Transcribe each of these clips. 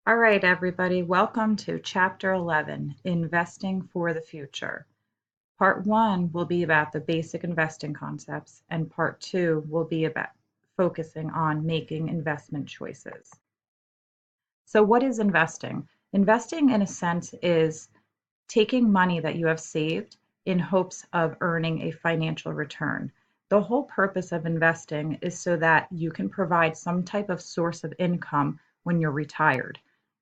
All right, everybody, welcome to Chapter 11, Investing for the Future. Part 1 will be about the basic investing concepts, and Part 2 will be about focusing on making investment choices. So what is investing? Investing, in a sense, is taking money that you have saved in hopes of earning a financial return. The whole purpose of investing is so that you can provide some type of source of income when you're retired.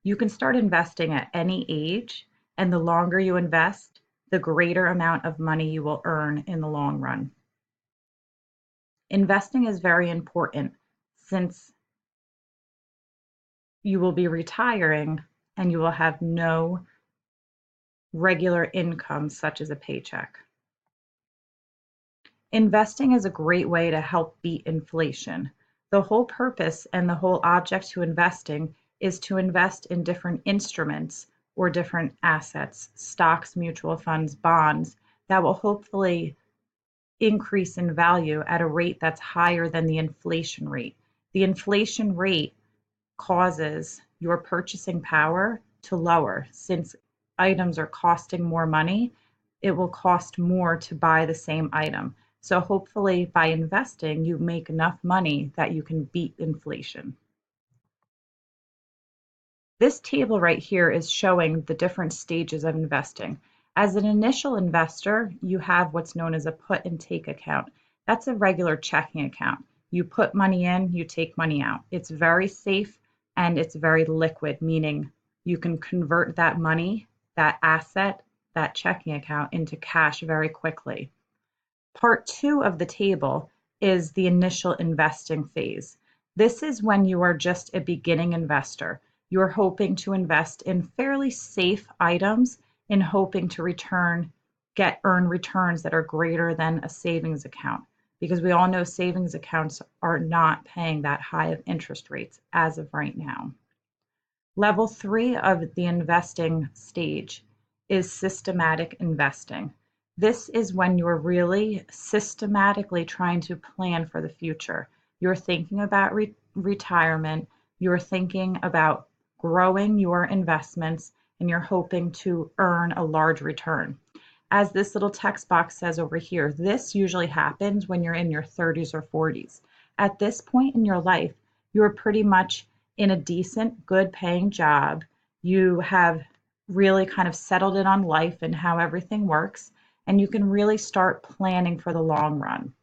You can start investing at any age, and the longer you invest, the greater amount of money you will earn in the long run. Investing is very important since you will be retiring and you will have no regular income such as a paycheck. Investing is a great way to help beat inflation. The whole purpose and the whole object to investing is to invest in different instruments or different assets, stocks, mutual funds, bonds, that will hopefully increase in value at a rate that's higher than the inflation rate. The inflation rate causes your purchasing power to lower. Since items are costing more money, it will cost more to buy the same item. So hopefully by investing, you make enough money that you can beat inflation. This table right here is showing the different stages of investing. As an initial investor, you have what's known as a put and take account. That's a regular checking account. You put money in, you take money out. It's very safe and it's very liquid, meaning you can convert that money, that asset, that checking account into cash very quickly. Part 2 of the table is the initial investing phase. This is when you are just a beginning investor. You're hoping to invest in fairly safe items in hoping to earn returns that are greater than a savings account, because we all know savings accounts are not paying that high of interest rates as of right now. Level 3 of the investing stage is systematic investing. This is when you're really systematically trying to plan for the future. You're thinking about retirement, you're thinking about growing your investments, and you're hoping to earn a large return. As this little text box says over here, this usually happens when you're in your 30s or 40s. At this point in your life, you're pretty much in a decent, good paying job. You have really kind of settled in on life and how everything works, and you can really start planning for the long run.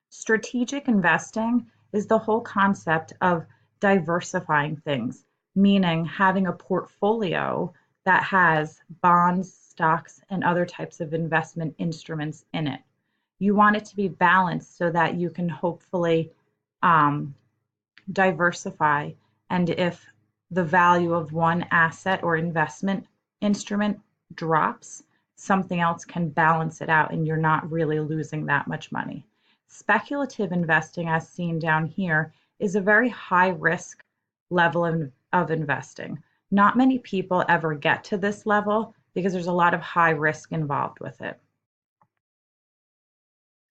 Strategic investing is the whole concept of diversifying things, meaning having a portfolio that has bonds, stocks, and other types of investment instruments in it. You want it to be balanced so that you can hopefully diversify, and if the value of one asset or investment instrument drops, something else can balance it out and you're not really losing that much money. Speculative investing, as seen down here, is a very high risk level of investing. Not many people ever get to this level because there's a lot of high risk involved with it.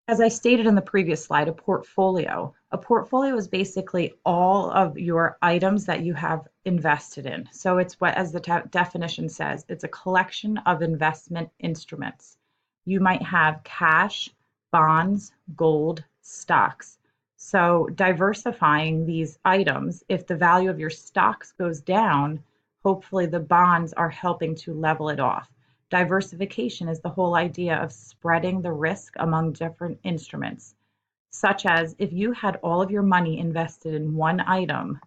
As I stated in the previous slide, a portfolio is basically all of your items that you have invested in. So it's what, as the definition says, it's a collection of investment instruments. You might have cash, bonds, gold, stocks. So diversifying these items, if the value of your stocks goes down, hopefully the bonds are helping to level it off. Diversification is the whole idea of spreading the risk among different instruments, such as if you had all of your money invested in one item,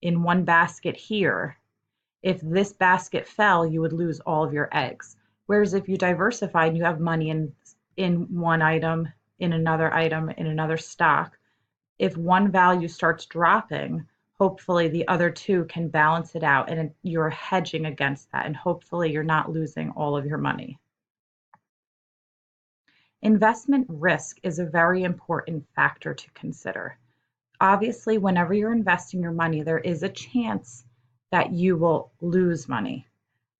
in one basket here, if this basket fell, you would lose all of your eggs. Whereas if you diversify and you have money in one item, in another stock, if one value starts dropping, hopefully the other two can balance it out and you're hedging against that, and hopefully you're not losing all of your money. Investment risk is a very important factor to consider. Obviously, whenever you're investing your money, there is a chance that you will lose money.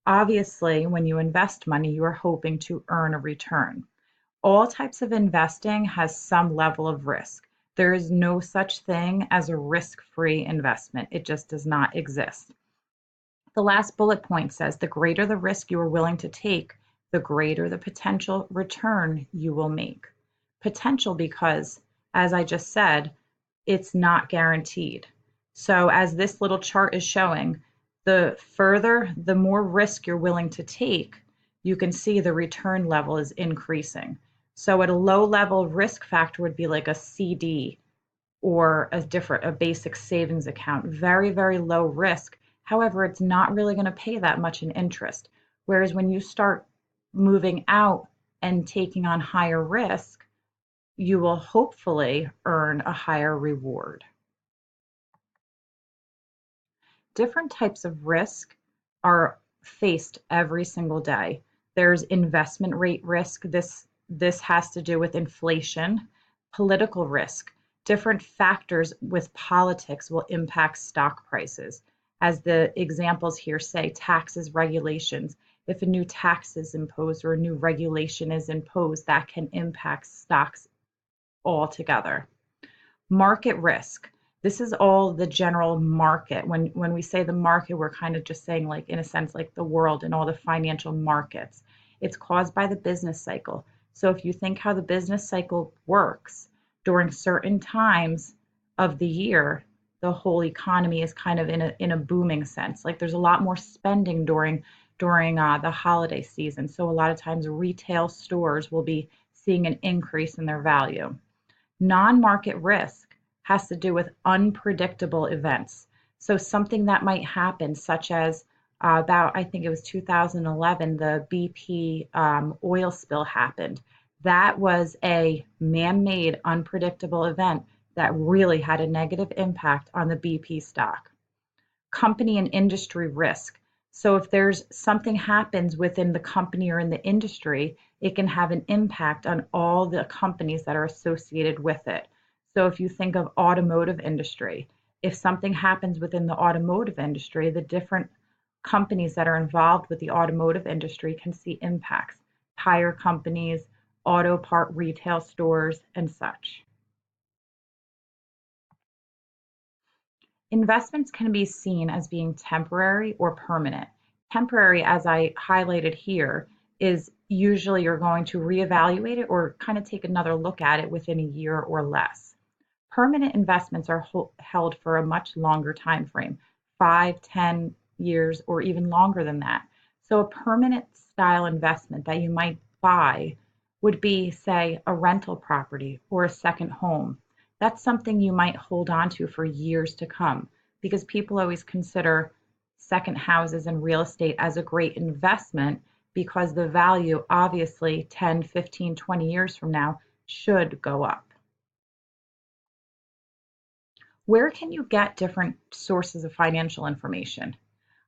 Obviously, when you invest money, you are hoping to earn a return. All types of investing has some level of risk. There is no such thing as a risk-free investment. It just does not exist. The last bullet point says the greater the risk you are willing to take, the greater the potential return you will make. Potential because, as I just said, it's not guaranteed. So as this little chart is showing, the more risk you're willing to take, you can see the return level is increasing. So at a low level, risk factor would be like a CD or a basic savings account. Very, very low risk. However, it's not really going to pay that much in interest. Whereas when you start moving out and taking on higher risk, you will hopefully earn a higher reward. Different types of risk are faced every single day. There's investment rate risk. This has to do with inflation. Political risk. Different factors with politics will impact stock prices. As the examples here say, taxes, regulations. If a new tax is imposed or a new regulation is imposed, that can impact stocks altogether. Market risk. This is all the general market. When we say the market, we're kind of just saying, like, in a sense, like the world and all the financial markets. It's caused by the business cycle. So if you think how the business cycle works, during certain times of the year, the whole economy is kind of in a booming sense. Like there's a lot more spending during the holiday season. So a lot of times retail stores will be seeing an increase in their value. Non-market risk has to do with unpredictable events. So something that might happen, such as about, I think it was 2011, the BP oil spill happened. That was a man-made unpredictable event that really had a negative impact on the BP stock. Company and industry risk. So if there's something happens within the company or in the industry, it can have an impact on all the companies that are associated with it. So if you think of automotive industry, if something happens within the automotive industry, the different companies that are involved with the automotive industry can see impacts. Tire companies, auto part retail stores, and such. Investments can be seen as being temporary or permanent. Temporary, as I highlighted here, is usually you're going to reevaluate it or kind of take another look at it within a year or less. Permanent investments are held for a much longer time frame, 5, 10 years, or even longer than that. So a permanent style investment that you might buy would be, say, a rental property or a second home. That's something you might hold on to for years to come because people always consider second houses and real estate as a great investment because the value obviously 10, 15, 20 years from now should go up. Where can you get different sources of financial information?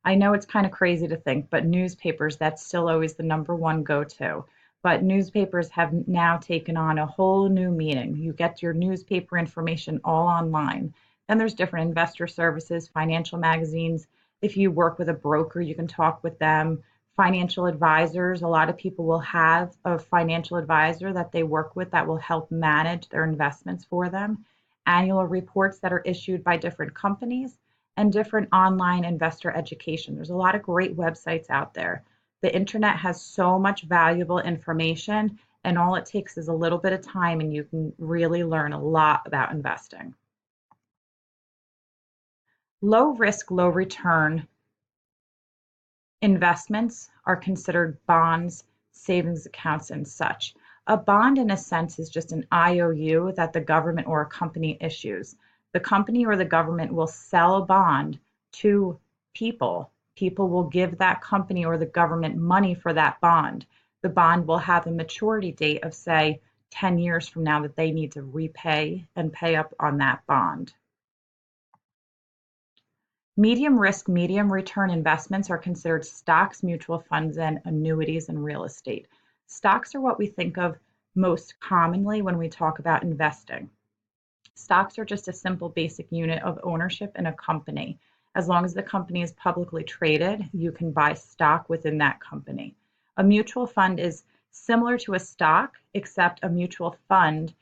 I know it's kind of crazy to think, but newspapers, that's still always the number one go-to. But newspapers have now taken on a whole new meaning. You get your newspaper information all online. Then there's different investor services, financial magazines. If you work with a broker, you can talk with them. Financial advisors, a lot of people will have a financial advisor that they work with that will help manage their investments for them. Annual reports that are issued by different companies and different online investor education. There's a lot of great websites out there. The internet has so much valuable information, and all it takes is a little bit of time, and you can really learn a lot about investing. Low risk, low return investments are considered bonds, savings accounts, and such. A bond, in a sense, is just an IOU that the government or a company issues. The company or the government will sell a bond to people. People will give that company or the government money for that bond. The bond will have a maturity date of, say, 10 years from now that they need to repay and pay up on that bond. Medium risk, medium return investments are considered stocks, mutual funds, and annuities and real estate. Stocks are what we think of most commonly when we talk about investing. Stocks are just a simple basic unit of ownership in a company. As long as the company is publicly traded, you can buy stock within that company. A mutual fund is similar to a stock, except a mutual fund,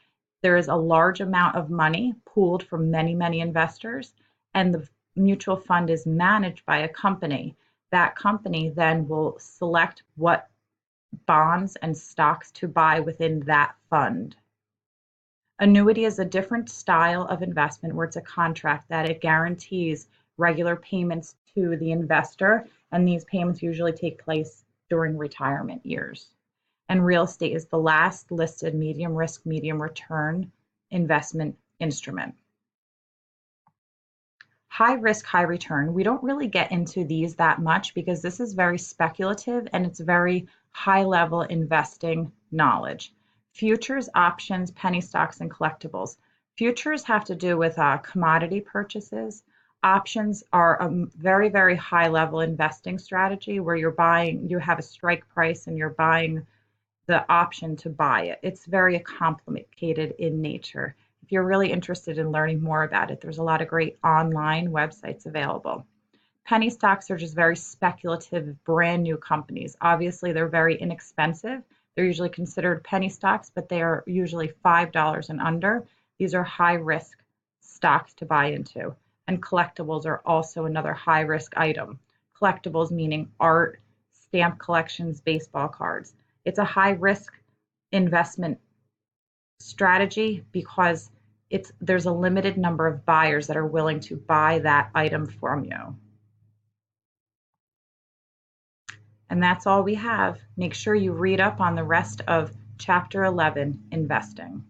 there is a large amount of money pooled from many, many investors, and the mutual fund is managed by a company. That company then will select what bonds and stocks to buy within that fund. Annuity is a different style of investment where it's a contract that it guarantees regular payments to the investor, and these payments usually take place during retirement years. And real estate is the last listed medium risk, medium return investment instrument. High risk, high return. We don't really get into these that much because this is very speculative and it's very high level investing knowledge. Futures, options, penny stocks, and collectibles. Futures have to do with commodity purchases. Options are a very, very high level investing strategy where you're buying, you have a strike price and you're buying the option to buy it. It's very complicated in nature. If you're really interested in learning more about it, there's a lot of great online websites available. Penny stocks are just very speculative, brand new companies. Obviously, they're very inexpensive. They're usually considered penny stocks, but they are usually $5 and under. These are high risk stocks to buy into. And collectibles are also another high risk item. Collectibles meaning art, stamp collections, baseball cards. It's a high risk investment strategy because there's a limited number of buyers that are willing to buy that item from you. And that's all we have. Make sure you read up on the rest of Chapter 11, Investing.